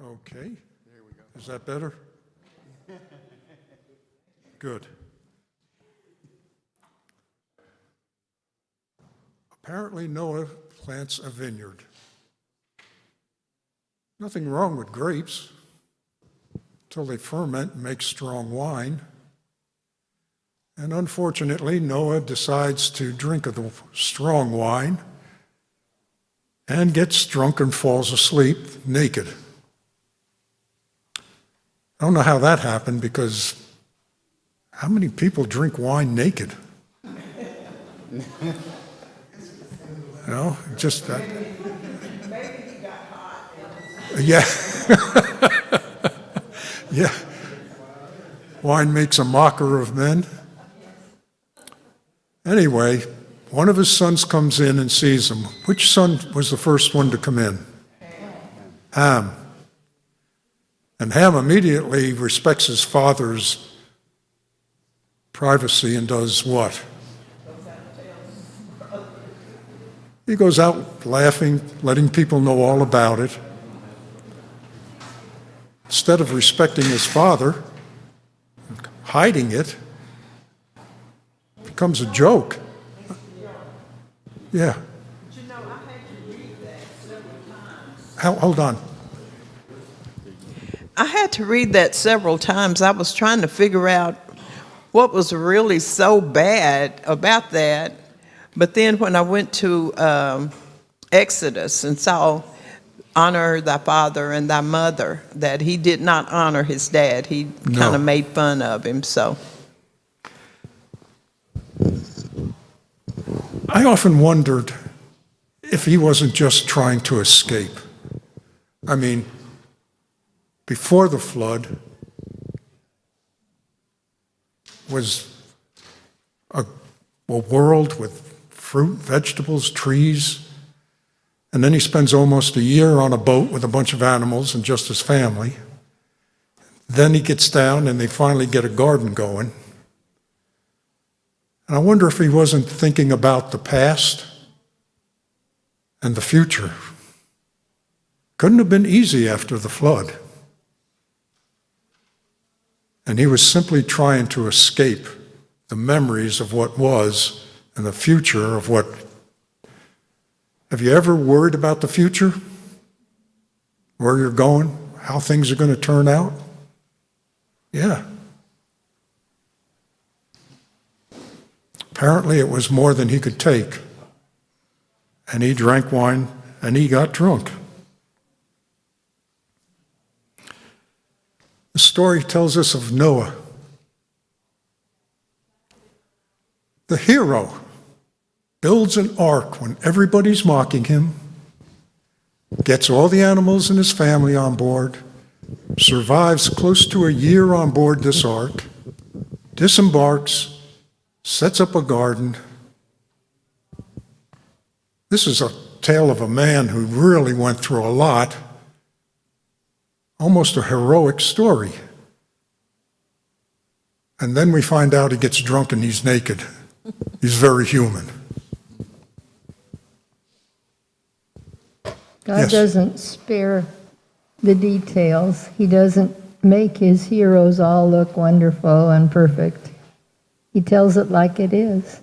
Okay. Is that better? Good. Apparently Noah plants a vineyard. Nothing wrong with grapes until they ferment and make strong wine. And unfortunately, Noah decides to drink of the strong wine and gets drunk and falls asleep naked. I don't know how that happened, because how many people drink wine naked? Just that. Maybe he got hot. Yeah. Yeah. Wine makes a mocker of men. Anyway, one of his sons comes in and sees him. Which son was the first one to come in? Ham. And Ham immediately respects his father's privacy and does what? He goes out laughing, letting people know all about it. Instead of respecting his father, hiding it, becomes a joke. Yeah. But I had to read that several times. Hold on. I had to read that several times. I was trying to figure out what was really so bad about that. But then when I went to Exodus and saw honor thy father and thy mother, that he did not honor his dad. He kind of made fun of him. So I often wondered if he wasn't just trying to escape. I mean, before the flood was a world with fruit, vegetables, trees, and then he spends almost a year on a boat with a bunch of animals and just his family. Then he gets down and they finally get a garden going. And I wonder if he wasn't thinking about the past and the future. Couldn't have been easy after the flood. And he was simply trying to escape the memories of what was and the future of what. Have you ever worried about the future? Where you're going? How things are going to turn out? Yeah. Apparently it was more than he could take. And he drank wine and he got drunk. The story tells us of Noah, the hero. Builds an ark when everybody's mocking him, gets all the animals and his family on board, survives close to a year on board this ark, disembarks, sets up a garden. This is a tale of a man who really went through a lot, almost a heroic story. And then we find out he gets drunk and he's naked. He's very human. God doesn't spare the details. He doesn't make his heroes all look wonderful and perfect. He tells it like it is.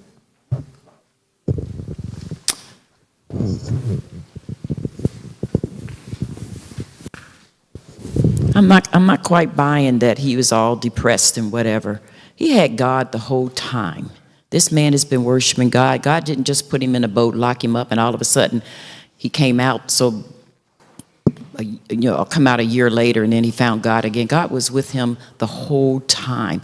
I'm not quite buying that he was all depressed and whatever. He had God the whole time. This man has been worshiping God. God didn't just put him in a boat, lock him up, and all of a sudden he came out. So, come out a year later, and then he found God again. God was with him the whole time.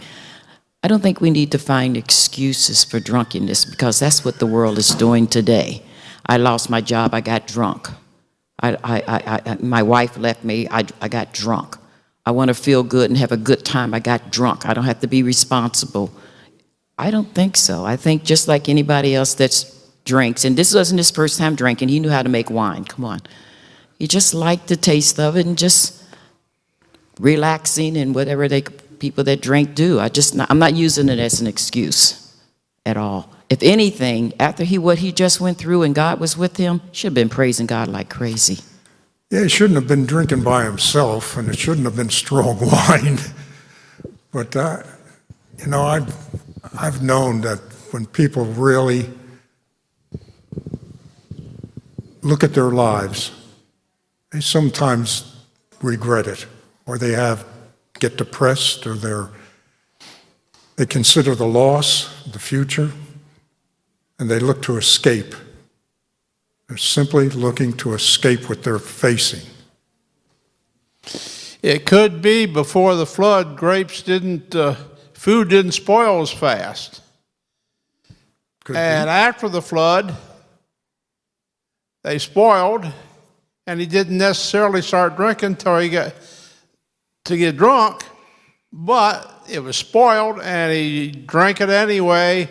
I don't think we need to find excuses for drunkenness, because that's what the world is doing today. I lost my job. I got drunk. My wife left me. I got drunk. I want to feel good and have a good time. I got drunk. I don't have to be responsible. I don't think so. I think just like anybody else that drinks, and this wasn't his first time drinking. He knew how to make wine. Come on. He just liked the taste of it and just relaxing and whatever people that drink do. I'm not using it as an excuse at all. If anything, after what he just went through and God was with him, should have been praising God like crazy. Yeah, he shouldn't have been drinking by himself, and it shouldn't have been strong wine. But, you know, I've known that when people really look at their lives, they sometimes regret it, or they get depressed, or they consider the loss, the future, and they look to escape. They're simply looking to escape what they're facing. It could be before the flood, food didn't spoil as fast. Could And be. after the flood, they spoiled, and he didn't necessarily start drinking until he got to get drunk, but it was spoiled, and he drank it anyway.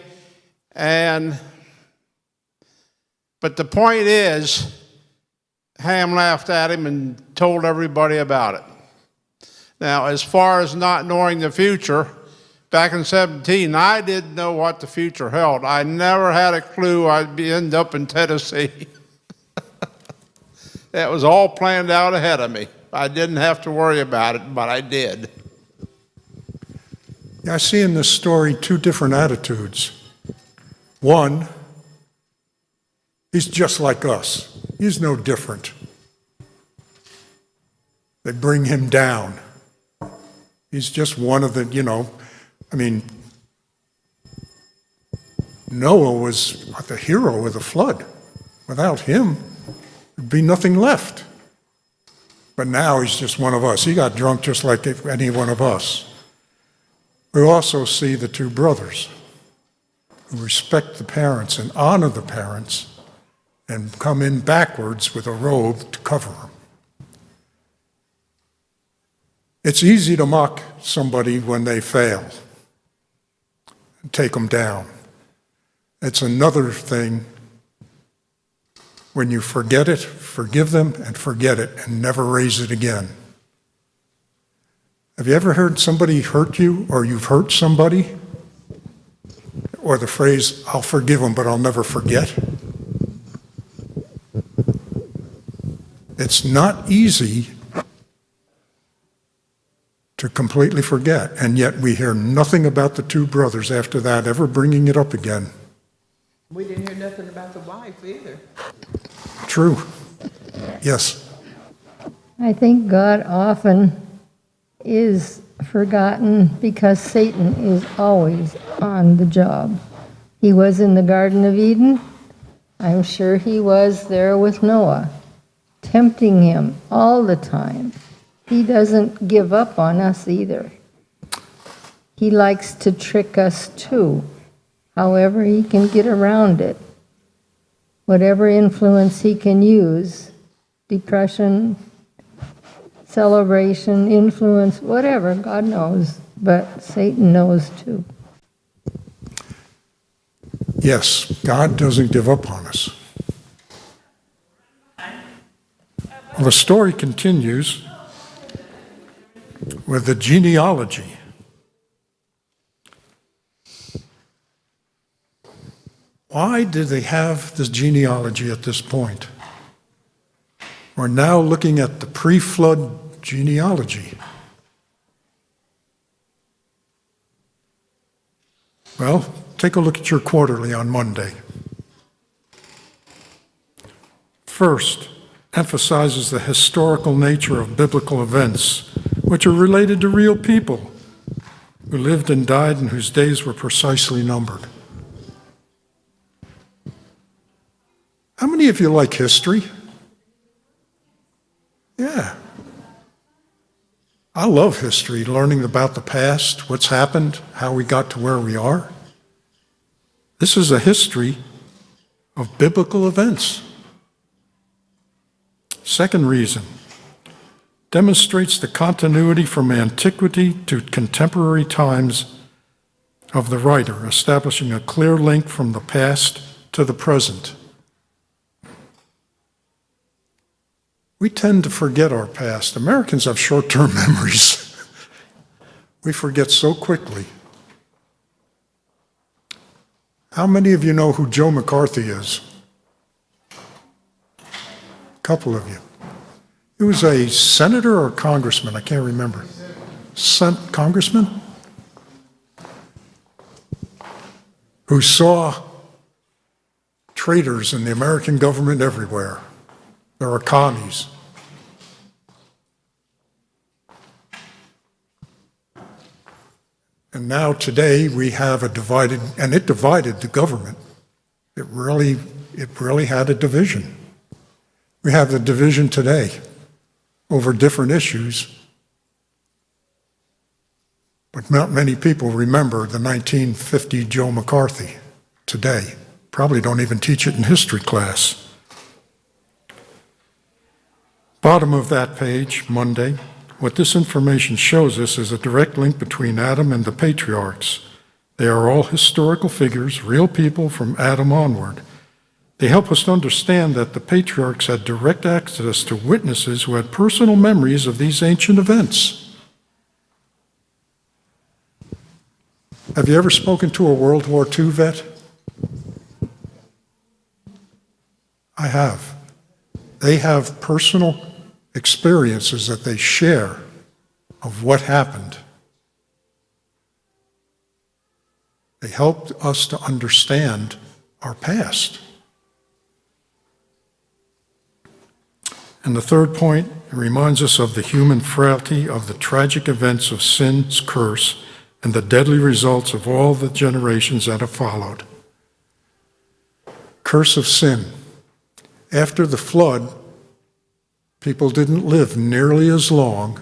But the point is, Ham laughed at him and told everybody about it. Now, as far as not knowing the future, back in 17, I didn't know what the future held. I never had a clue I'd end up in Tennessee. That was all planned out ahead of me. I didn't have to worry about it, but I did. Yeah, I see in this story two different attitudes. One, he's just like us. He's no different. They bring him down. He's just one of the, Noah was the hero of the flood. Without him, there'd be nothing left. But now he's just one of us. He got drunk just like any one of us. We also see the two brothers who respect the parents and honor the parents and come in backwards with a robe to cover them. It's easy to mock somebody when they fail and take them down. It's another thing when you forget it, forgive them, and forget it, and never raise it again. Have you ever heard somebody hurt you, or you've hurt somebody? Or the phrase, I'll forgive them, but I'll never forget? It's not easy to completely forget, and yet we hear nothing about the two brothers after that ever bringing it up again. We didn't hear nothing about the wife either. True. Yes. I think God often is forgotten because Satan is always on the job. He was in the Garden of Eden. I'm sure he was there with Noah, tempting him all the time. He doesn't give up on us either. He likes to trick us too. However he can get around it. Whatever influence he can use, depression, celebration, influence, whatever, God knows, but Satan knows too. Yes, God doesn't give up on us. Well, the story continues with the genealogy. Why did they have this genealogy at this point? We're now looking at the pre-flood genealogy. Well, take a look at your quarterly on Monday. First, emphasizes the historical nature of biblical events, which are related to real people who lived and died and whose days were precisely numbered. How many of you like history? Yeah. I love history, learning about the past, what's happened, how we got to where we are. This is a history of biblical events. Second reason, demonstrates the continuity from antiquity to contemporary times of the writer, establishing a clear link from the past to the present. We tend to forget our past. Americans have short-term memories. We forget so quickly. How many of you know who Joe McCarthy is? A couple of you. He was a senator or congressman, I can't remember. Congressman? Who saw traitors in the American government everywhere. There are commies. And now today we have a divided, and it divided the government. It really had a division. We have the division today over different issues, but not many people remember the 1950 Joe McCarthy today. Probably don't even teach it in history class. Bottom of that page, Monday. What this information shows us is a direct link between Adam and the patriarchs. They are all historical figures, real people from Adam onward. They help us to understand that the patriarchs had direct access to witnesses who had personal memories of these ancient events. Have you ever spoken to a World War II vet? I have. They have personal experiences that they share of what happened. They helped us to understand our past. And the third point, it reminds us of the human frailty of the tragic events of sin's curse and the deadly results of all the generations that have followed. Curse of sin. After the flood, people didn't live nearly as long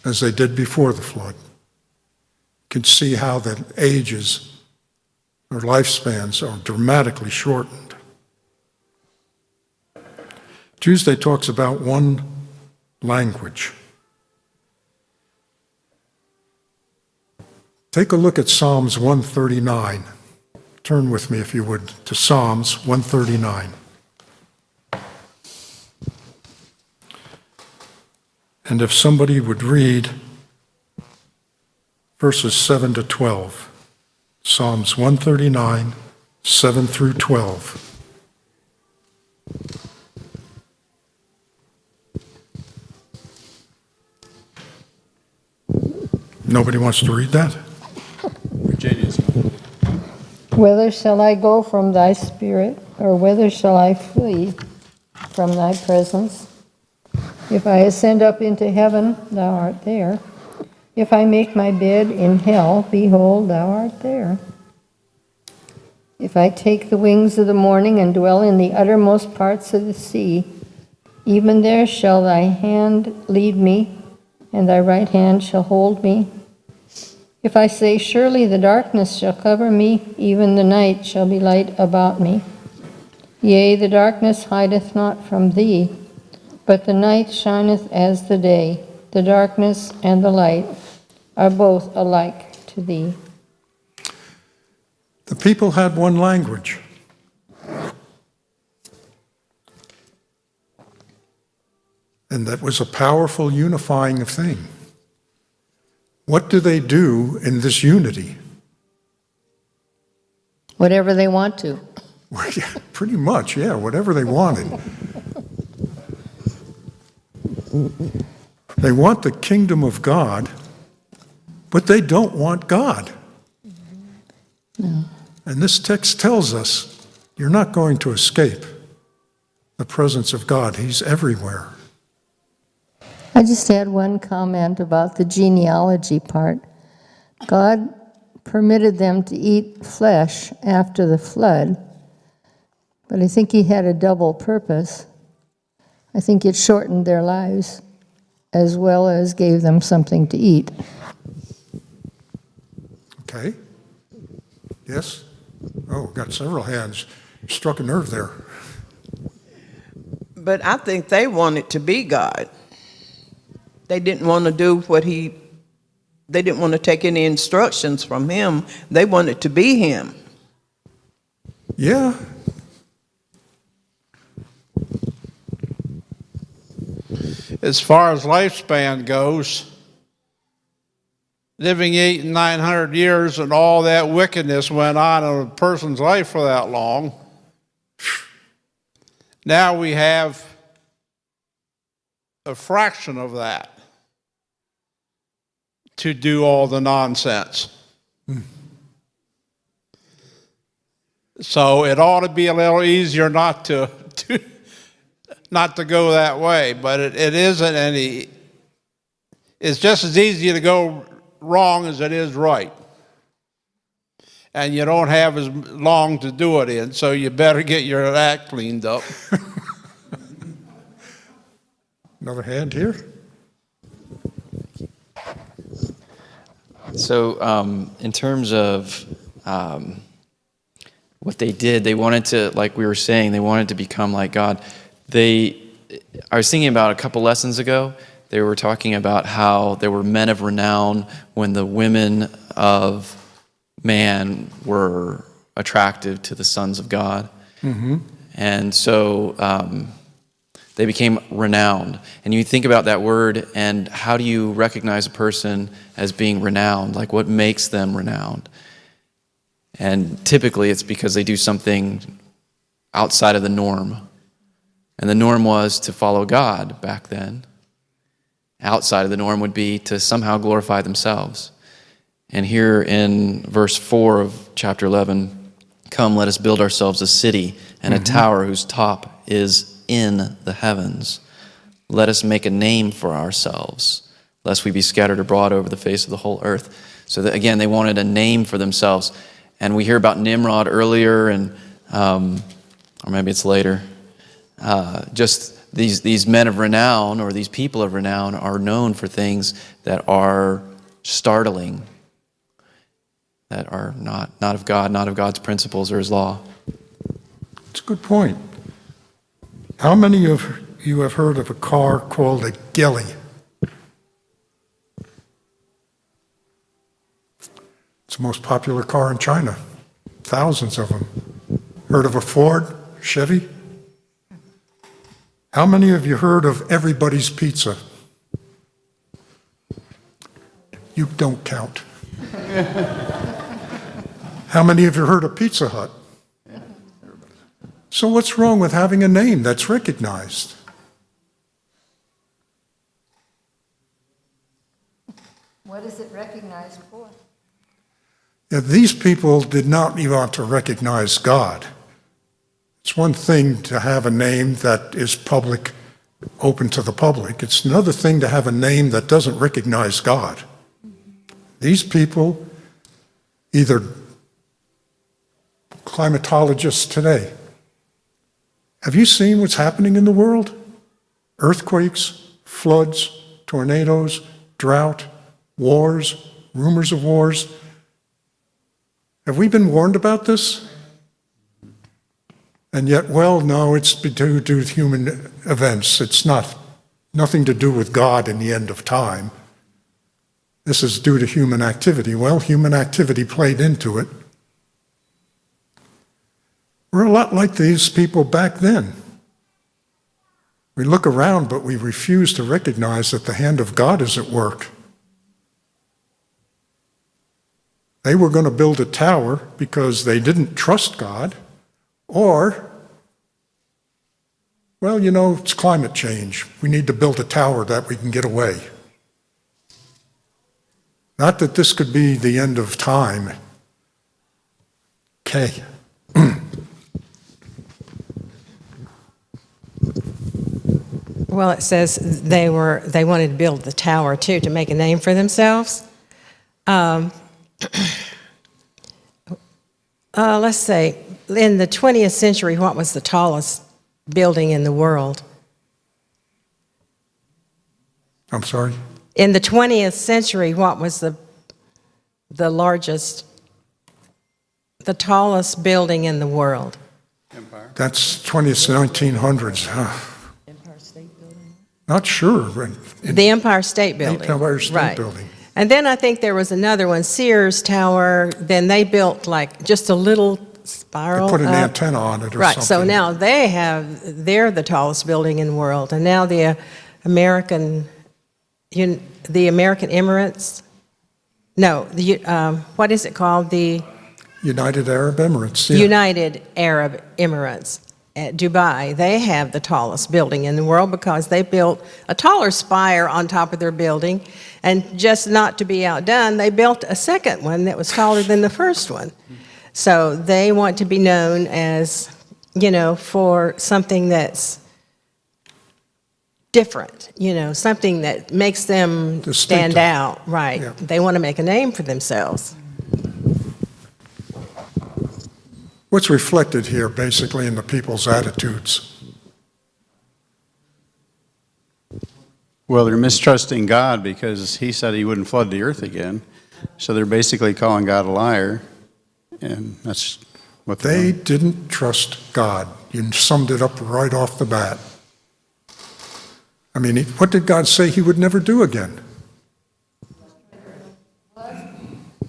as they did before the flood. You can see how the ages or lifespans are dramatically shortened. Tuesday talks about one language. Take a look at Psalms 139. Turn with me, if you would, to Psalms 139. And if somebody would read verses 7 to 12, Psalms 139, 7 through 12. Nobody wants to read that? Virginia's. Whither shall I go from thy spirit, or whither shall I flee from thy presence? If I ascend up into heaven, thou art there. If I make my bed in hell, behold, thou art there. If I take the wings of the morning and dwell in the uttermost parts of the sea, even there shall thy hand lead me, and thy right hand shall hold me. If I say, surely the darkness shall cover me, even the night shall be light about me. Yea, the darkness hideth not from thee, but the night shineth as the day. The darkness and the light are both alike to thee. The people had one language. And that was a powerful unifying thing. What do they do in this unity? Whatever they want to. Well, yeah, pretty much, yeah, whatever they wanted. They want the kingdom of God, but they don't want God. No. And this text tells us you're not going to escape the presence of God. He's everywhere. I just had one comment about the genealogy part. God permitted them to eat flesh after the flood, but I think he had a double purpose. I think it shortened their lives as well as gave them something to eat. Okay? Yes? Oh, got several hands. Struck a nerve there. But I think they wanted to be God. They didn't want to do they didn't want to take any instructions from him. They wanted to be him. Yeah. As far as lifespan goes, living 800 and 900 years and all that wickedness went on in a person's life for that long. Now we have a fraction of that to do all the nonsense. So it ought to be a little easier not to not to go that way, but it isn't any. It's just as easy to go wrong as it is right. And you don't have as long to do it in, so you better get your act cleaned up. Another hand here? So in terms of what they did, they wanted to, like we were saying, they wanted to become like God. I was thinking about a couple lessons ago, they were talking about how there were men of renown when the women of man were attractive to the sons of God. Mm-hmm. And so they became renowned. And you think about that word, and how do you recognize a person as being renowned? Like, what makes them renowned? And typically it's because they do something outside of the norm. And the norm was to follow God back then. Outside of the norm would be to somehow glorify themselves. And here in verse 4 of chapter 11, come, let us build ourselves a city and a tower whose top is in the heavens. Let us make a name for ourselves, lest we be scattered abroad over the face of the whole earth. So that, again, they wanted a name for themselves. And we hear about Nimrod earlier, and or maybe it's later. Just these men of renown, or these people of renown, are known for things that are startling, that are not of God, not of God's principles or His law. It's a good point. How many of you have heard of a car called a ghillie? It's the most popular car in China. Thousands of them. Heard of a Ford, Chevy? How many of you heard of Everybody's Pizza? You don't count. How many of you heard of Pizza Hut? So what's wrong with having a name that's recognized? What is it recognized for? Yeah, these people did not even want to recognize God. It's one thing to have a name that is public, open to the public. It's another thing to have a name that doesn't recognize God. These people, either climatologists today, have you seen what's happening in the world? Earthquakes, floods, tornadoes, drought, wars, rumors of wars. Have we been warned about this? And yet, well, no, it's due to human events. It's nothing to do with God in the end of time. This is due to human activity. Well, human activity played into it. We're a lot like these people back then. We look around, but we refuse to recognize that the hand of God is at work. They were going to build a tower because they didn't trust God, or, well, you know, it's climate change. We need to build a tower that we can get away. Not that this could be the end of time. Okay. Well, it says they wanted to build the tower too to make a name for themselves. Let's say in the 20th century, what was the tallest building in the world? I'm sorry? In the 20th century, what was the largest, the tallest building in the world? That's 1900s. Empire State Building? Not sure. The Empire State Building. Empire State right. Building. And then I think there was another one, Sears Tower. Then they built like just a little spiral. They put an up. Antenna on it or right. something. So now they're the tallest building in the world. And now the American Emirates. No, what is it called? The United Arab Emirates. Yeah. United Arab Emirates. at Dubai, they have the tallest building in the world because they built a taller spire on top of their building. And just not to be outdone, they built a second one that was taller than the first one. So they want to be known as, for something that's different, something that makes them stand Distinctive. out. Right. Yeah. They want to make a name for themselves. What's reflected here, basically, in the people's attitudes? Well, they're mistrusting God because he said he wouldn't flood the earth again. So they're basically calling God a liar, and that's what They didn't trust God. You summed it up right off the bat. I mean, what did God say he would never do again?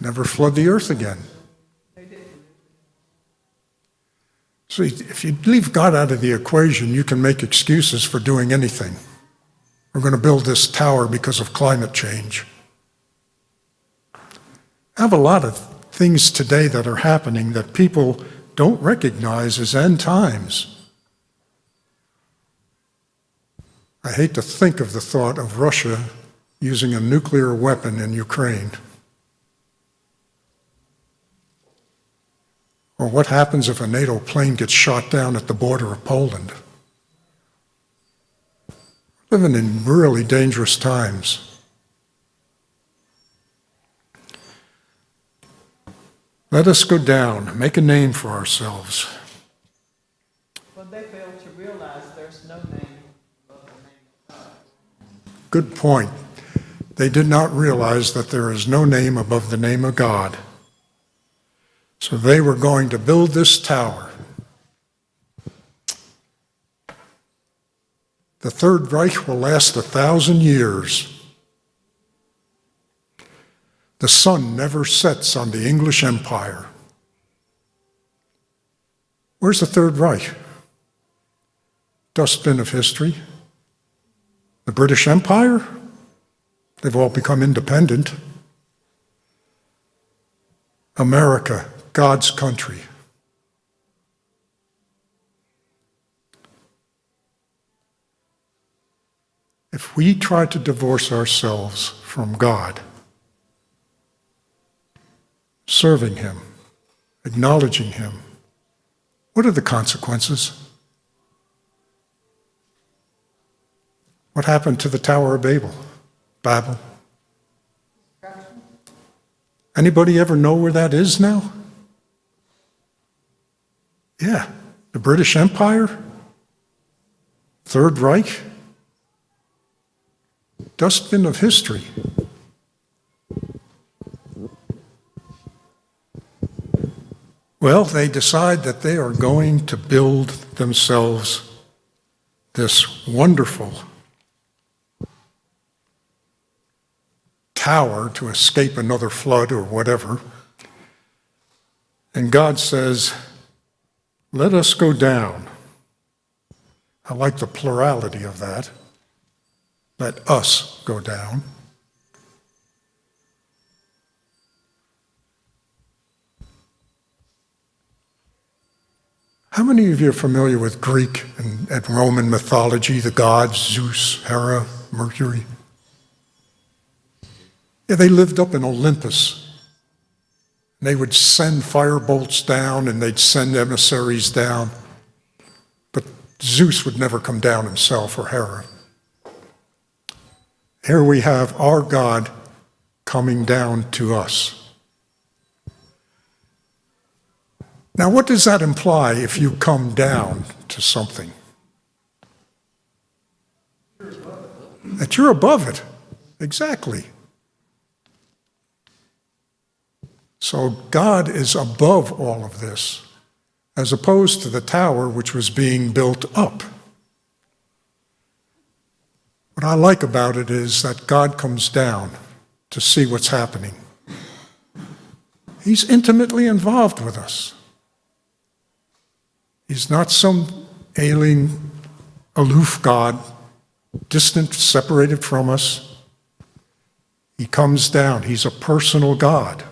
Never flood the earth again. See, if you leave God out of the equation, you can make excuses for doing anything. We're going to build this tower because of climate change. I have a lot of things today that are happening that people don't recognize as end times. I hate to think of the thought of Russia using a nuclear weapon in Ukraine. Or what happens if a NATO plane gets shot down at the border of Poland? Living in really dangerous times. Let us go down, make a name for ourselves. Well, they failed to realize there's no name above the name of God. Good point. They did not realize that there is no name above the name of God. So they were going to build this tower. The Third Reich will last 1,000 years. The sun never sets on the English Empire. Where's the Third Reich? Dustbin of history. The British Empire? They've all become independent. America, God's country. If we try to divorce ourselves from God, serving Him, acknowledging Him, what are the consequences? What happened to the Tower of Babel? Anybody ever know where that is now? Yeah, the British Empire, Third Reich, dustbin of history. Well, they decide that they are going to build themselves this wonderful tower to escape another flood or whatever. And God says, let us go down. I like the plurality of that. Let us go down. How many of you are familiar with Greek and Roman mythology, the gods, Zeus, Hera, Mercury? Yeah, they lived up in Olympus. They would send fire bolts down and they'd send emissaries down. But Zeus would never come down himself, or Hera. Here we have our God coming down to us. Now, what does that imply if you come down to something? That you're above it. Exactly. So God is above all of this, as opposed to the tower which was being built up. What I like about it is that God comes down to see what's happening. He's intimately involved with us. He's not some alien, aloof God, distant, separated from us. He comes down. He's a personal God.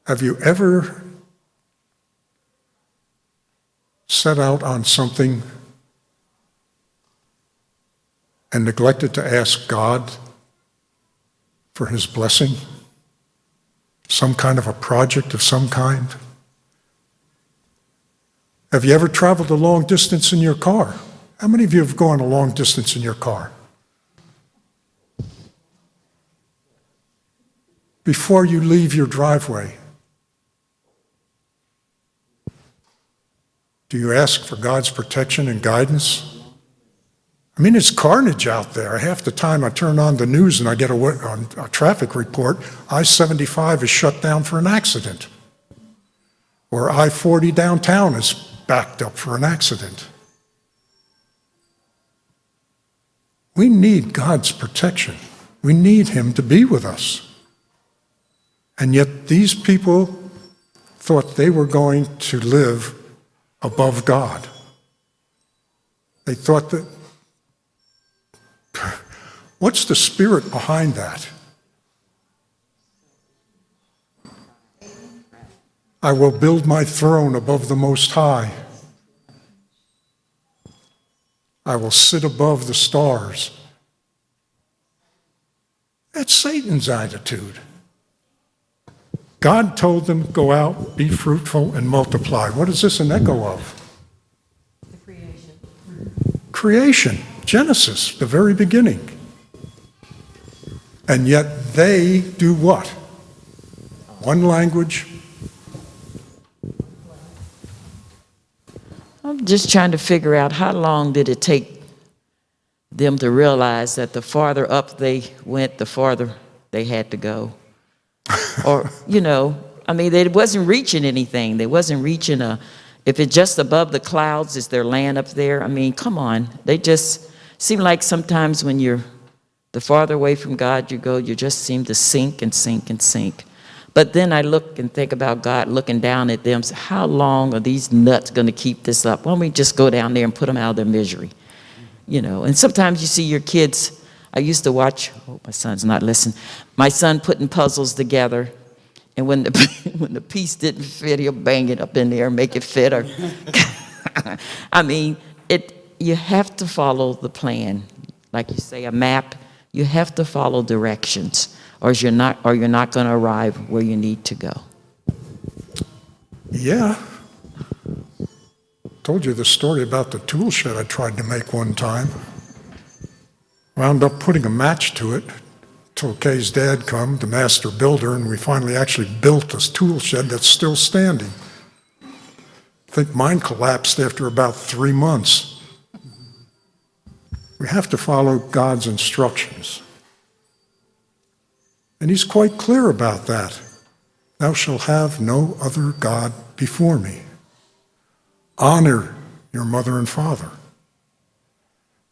Have you ever set out on something and neglected to ask God for his blessing? Some kind of a project of some kind? Have you ever traveled a long distance in your car? How many of you have gone a long distance in your car? Before you leave your driveway, do you ask for God's protection and guidance? I mean, it's carnage out there. Half the time I turn on the news and I get a traffic report, I-75 is shut down for an accident. Or I-40 downtown is backed up for an accident. We need God's protection. We need him to be with us. And yet these people thought they were going to live above God. They thought that, what's the spirit behind that? I will build my throne above the Most High. I will sit above the stars. That's Satan's attitude. God told them, go out, be fruitful, and multiply. What is this an echo of? The creation. Creation, Genesis, the very beginning. And yet they do what? One language. I'm just trying to figure out how long did it take them to realize that the farther up they went, the farther they had to go. Or, I mean, they wasn't reaching anything. They wasn't reaching if it's just above the clouds, is there land up there? I mean, come on. They just seem like sometimes when the farther away from God you go, you just seem to sink and sink and sink. But then I look and think about God looking down at them. So how long are these nuts going to keep this up? Why don't we just go down there and put them out of their misery? And sometimes you see your kids. I used to watch, my son's not listening, my son putting puzzles together, and when the piece didn't fit, he'll bang it up in there and make it fit. Or I mean, you have to follow the plan. Like you say, a map, you have to follow directions, or you're not going to arrive where you need to go. Yeah. Told you the story about the tool shed I tried to make one time. Wound up putting a match to it till Kay's dad come, the master builder, and we finally actually built this tool shed that's still standing. I think mine collapsed after about 3 months. We have to follow God's instructions. And he's quite clear about that. Thou shalt have no other God before me. Honor your mother and father.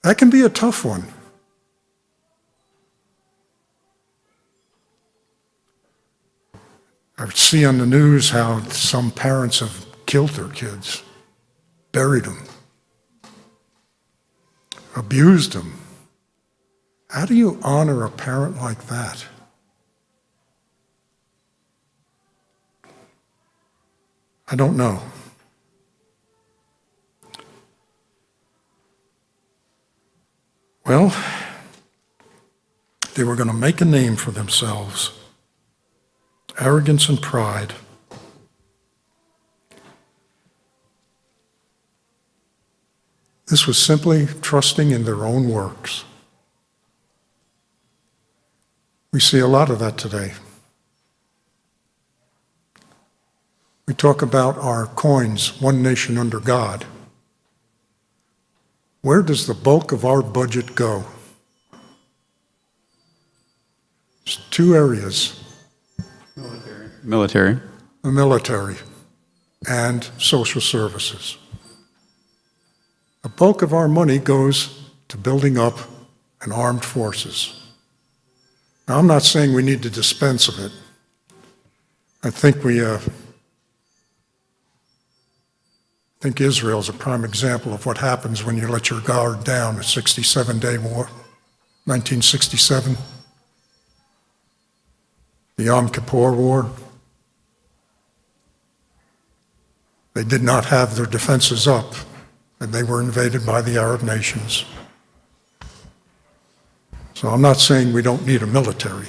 That can be a tough one. I see on the news how some parents have killed their kids, buried them, abused them. How do you honor a parent like that? I don't know. Well, they were going to make a name for themselves. Arrogance and pride. This was simply trusting in their own works. We see a lot of that today. We talk about our coins, one nation under God. Where does the bulk of our budget go? There's 2 areas. Military. The military and social services. The bulk of our money goes to building up an armed forces. Now, I'm not saying we need to dispense of it. I think Israel is a prime example of what happens when you let your guard down. The 67-day war, 1967. The Yom Kippur War. They did not have their defenses up, and they were invaded by the Arab nations. So I'm not saying we don't need a military.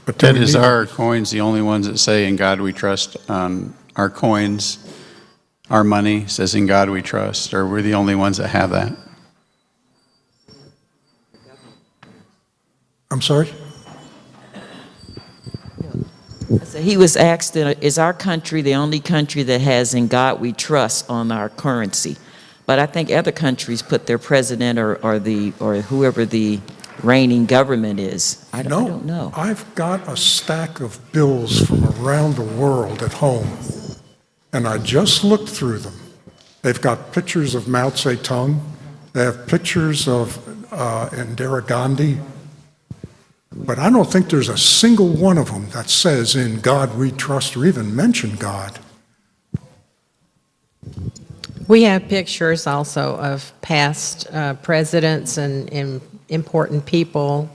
But do Ted, we is need- our coins the only ones that say, "In God we trust"? On our coins, our money says, "In God we trust," or we're the only ones that have that? I'm sorry? So he was asked, is our country the only country that has "In God We Trust" on our currency? But I think other countries put their president or whoever the reigning government is. I don't know. I've got a stack of bills from around the world at home, and I just looked through them. They've got pictures of Mao Zedong. They have pictures of Indira Gandhi. But I don't think there's a single one of them that says, "In God we trust," or even mention God. We have pictures also of past presidents and important people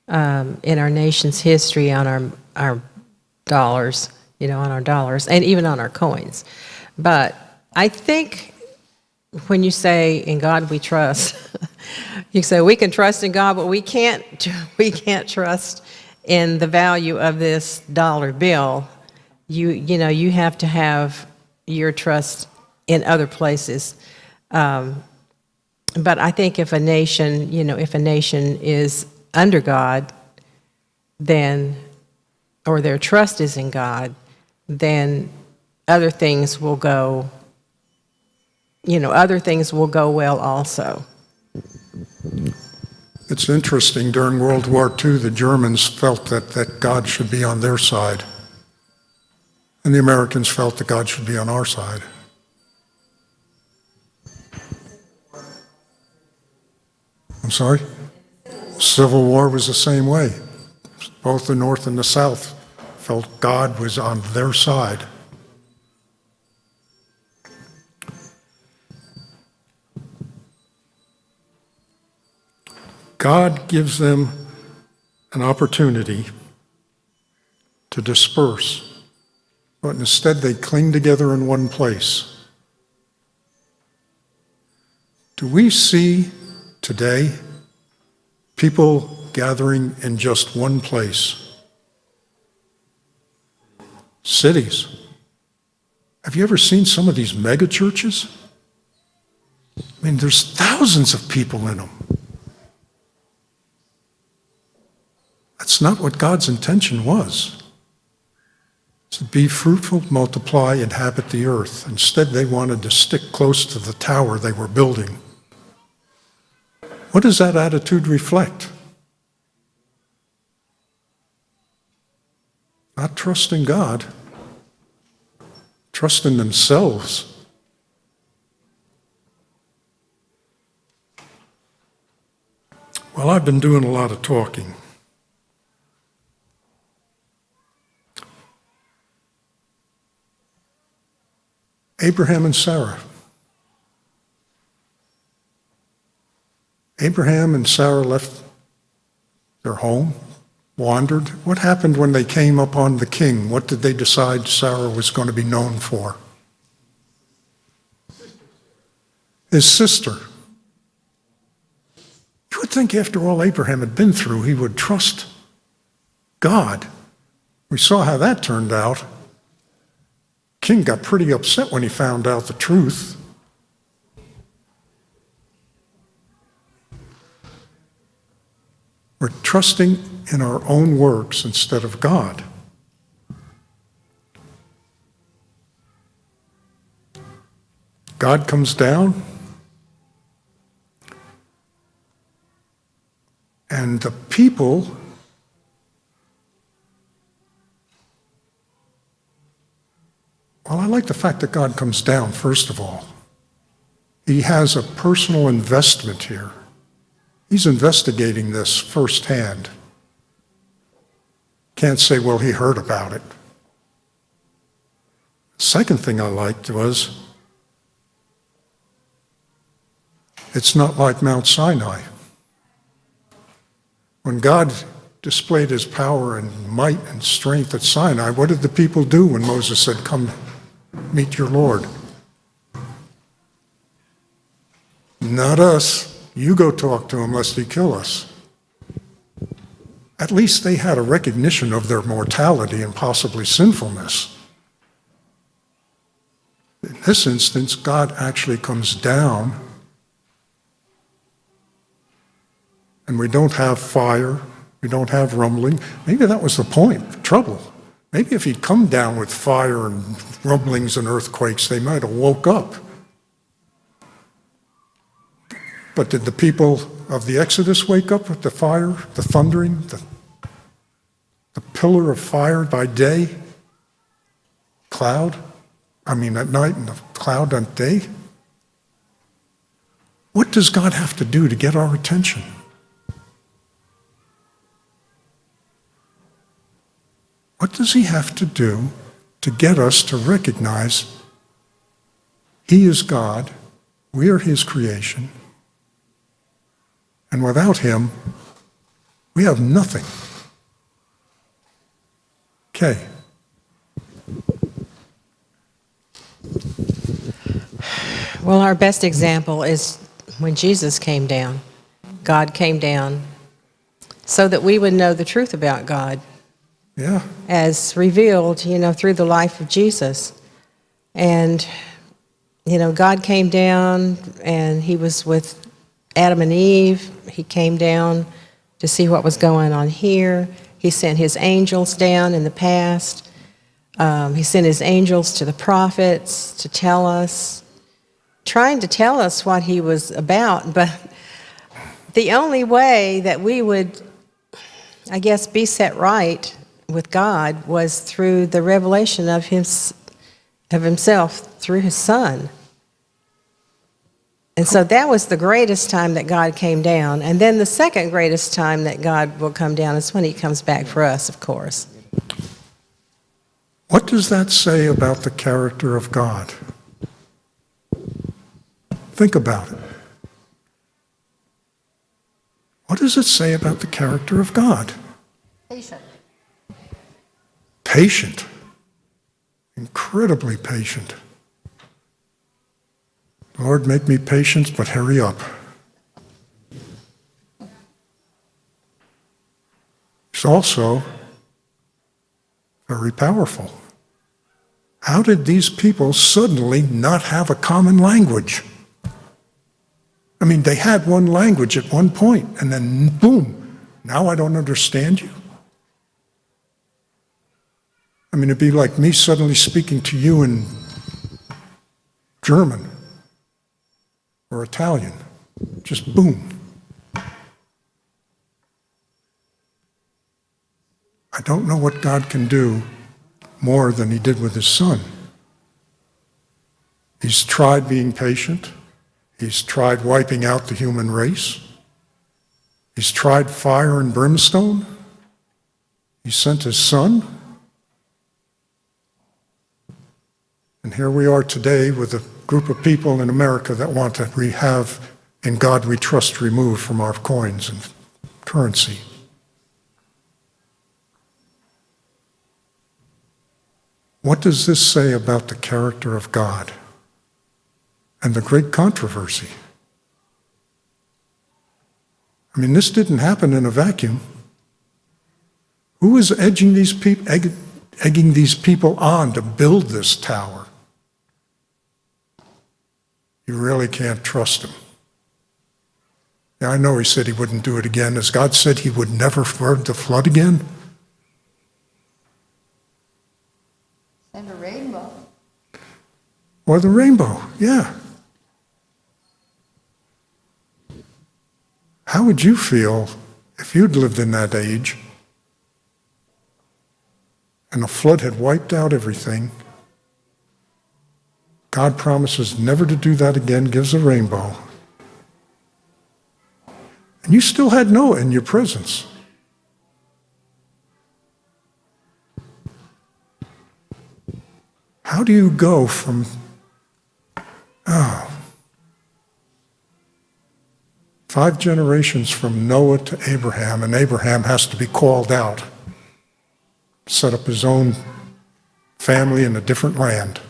in our nation's history on our dollars, on our dollars, and even on our coins. But I think when you say, "In God we trust," you say we can trust in God, but we can't trust in the value of this dollar bill. You have to have your trust in other places. But I think if a nation is under God, then, or their trust is in God, then other things will go, well also. It's interesting, during World War II, the Germans felt that God should be on their side, and the Americans felt that God should be on our side. I'm sorry? Civil War was the same way. Both the North and the South felt God was on their side. God gives them an opportunity to disperse, but instead they cling together in one place. Do we see today people gathering in just one place? Cities. Have you ever seen some of these mega churches? I mean, there's thousands of people in them. That's not what God's intention was. To be fruitful, multiply, inhabit the earth. Instead, they wanted to stick close to the tower they were building. What does that attitude reflect? Not trusting God, trusting themselves. Well, I've been doing a lot of talking. Abraham and Sarah. Abraham and Sarah left their home, wandered. What happened when they came upon the king? What did they decide Sarah was going to be known for? His sister. You would think after all Abraham had been through, he would trust God. We saw how that turned out. King got pretty upset when he found out the truth. We're trusting in our own works instead of God. God comes down, and the people well, I like the fact that God comes down, first of all. He has a personal investment here. He's investigating this firsthand. Can't say, well, he heard about it. Second thing I liked was, it's not like Mount Sinai. When God displayed his power and might and strength at Sinai, what did the people do when Moses said, come meet your Lord. Not us. You go talk to him lest he kill us. At least they had a recognition of their mortality and possibly sinfulness. In this instance, God actually comes down, and we don't have fire, we don't have rumbling. Maybe that was the point, the trouble. Maybe if he'd come down with fire and rumblings and earthquakes, they might have woke up. But did the people of the Exodus wake up with the fire, the thundering, the pillar of fire by day, cloud? At night, and the cloud on day? What does God have to do to get our attention? What does he have to do to get us to recognize he is God, we are his creation, and without him, we have nothing? Okay. Well, our best example is when Jesus came down. God came down so that we would know the truth about God. Yeah. As revealed, through the life of Jesus. And, God came down and he was with Adam and Eve. He came down to see what was going on here. He sent his angels down in the past. He sent his angels to the prophets to tell us, trying to tell us what he was about. But the only way that we would, be set right with God was through the revelation of himself through his Son. And so that was the greatest time that God came down. And then the second greatest time that God will come down is when he comes back for us, of course. What does that say about the character of God? Think about it. What does it say about the character of God? Patient. Patient. Incredibly patient. Lord, make me patient, but hurry up. He's also very powerful. How did these people suddenly not have a common language? They had one language at one point, and then boom, now I don't understand you. It'd be like me suddenly speaking to you in German or Italian. Just boom. I don't know what God can do more than he did with his Son. He's tried being patient. He's tried wiping out the human race. He's tried fire and brimstone. He sent his Son. And here we are today with a group of people in America that want to have "In God We Trust" removed from our coins and currency. What does this say about the character of God and the great controversy? This didn't happen in a vacuum. Who is egging these people on to build this tower? You really can't trust him. Yeah, I know he said he wouldn't do it again. As God said he would never flood the flood again. And a rainbow. Or the rainbow, yeah. How would you feel if you'd lived in that age and a flood had wiped out everything? God promises never to do that again, gives a rainbow. And you still had Noah in your presence. How do you go from, 5 generations from Noah to Abraham, and Abraham has to be called out, set up his own family in a different land.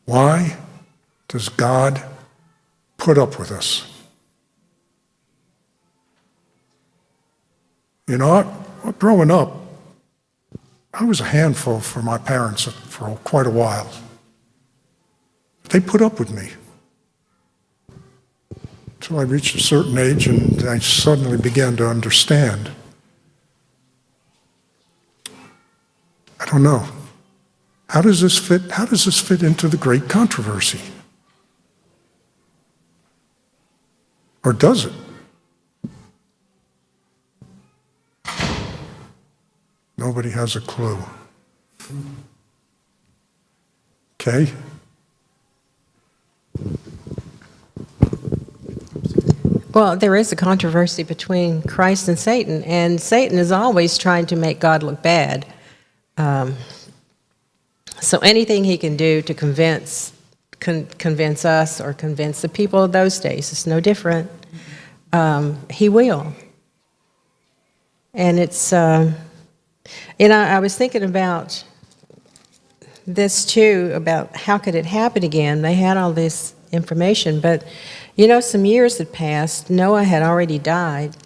Why does God put up with us? You know, growing up, I was a handful for my parents for quite a while. They put up with me until I reached a certain age and I suddenly began to understand. I don't know. How does this fit into the great controversy? Or does it? Nobody has a clue. Okay? Well, there is a controversy between Christ and Satan is always trying to make God look bad. So anything he can do to convince us or convince the people of those days, it's no different, he will. And it's, I was thinking about this too, about how could it happen again. They had all this information, but some years had passed. Noah had already died.